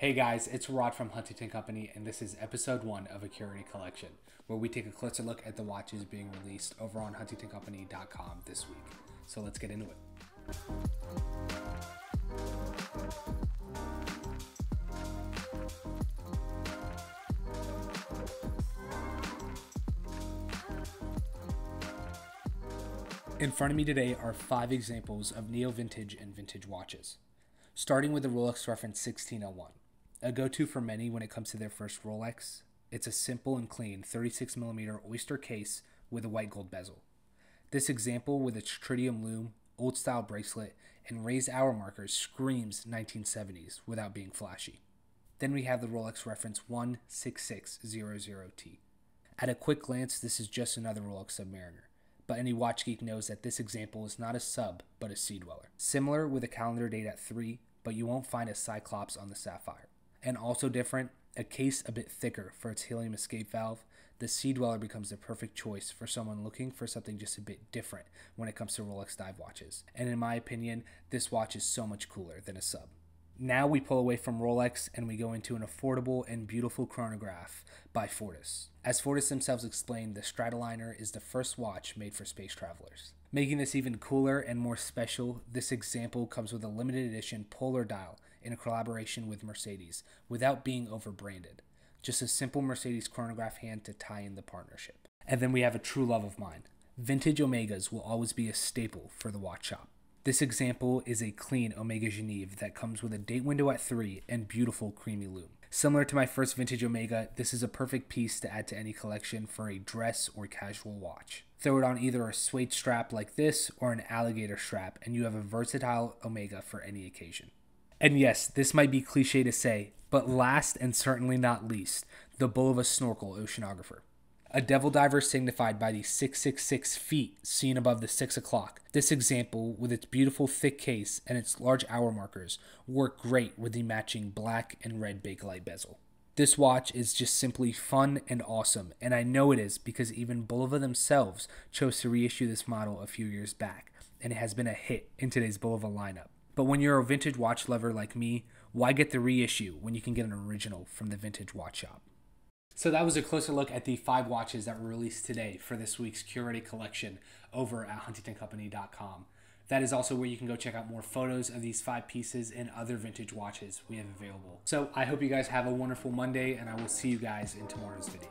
Hey guys, it's Rod from Huntington Company, and this is episode 1 of a Curated Collection, where we take a closer look at the watches being released over on huntingtoncompany.com this week. So let's get into it. In front of me today are 5 examples of neo-vintage and vintage watches. Starting with the Rolex reference 1601. A go-to for many when it comes to their first Rolex. It's a simple and clean 36mm oyster case with a white gold bezel. This example with its tritium lume, old style bracelet, and raised hour markers screams 1970s without being flashy. Then we have the Rolex reference 16600T. At a quick glance, this is just another Rolex Submariner, but any watch geek knows that this example is not a sub, but a sea dweller. Similar with a calendar date at 3, but you won't find a cyclops on the sapphire. And also different, a case a bit thicker for its helium escape valve, the Sea Dweller becomes the perfect choice for someone looking for something just a bit different when it comes to Rolex dive watches. And in my opinion, this watch is so much cooler than a sub. Now we pull away from Rolex and we go into an affordable and beautiful chronograph by Fortis. As Fortis themselves explained, the Stratoliner is the first watch made for space travelers. Making this even cooler and more special, this example comes with a limited edition polar dial in a collaboration with Mercedes without being over-branded. Just a simple Mercedes chronograph hand to tie in the partnership. And then we have a true love of mine. Vintage Omegas will always be a staple for the watch shop. This example is a clean Omega Geneve that comes with a date window at 3 and beautiful creamy lume. Similar to my first vintage Omega, this is a perfect piece to add to any collection for a dress or casual watch. Throw it on either a suede strap like this or an alligator strap and you have a versatile Omega for any occasion. And yes, this might be cliche to say, but last and certainly not least, the Bulova Snorkel Oceanographer. A devil diver signified by the 666 feet seen above the 6 o'clock. This example, with its beautiful thick case and its large hour markers, work great with the matching black and red Bakelite bezel. This watch is just simply fun and awesome, and I know it is because even Bulova themselves chose to reissue this model a few years back, and it has been a hit in today's Bulova lineup. But when you're a vintage watch lover like me, why get the reissue when you can get an original from the vintage watch shop? So that was a closer look at the 5 watches that were released today for this week's Curated Collection over at huntingtoncompany.com. That is also where you can go check out more photos of these 5 pieces and other vintage watches we have available. So I hope you guys have a wonderful Monday, and I will see you guys in tomorrow's video.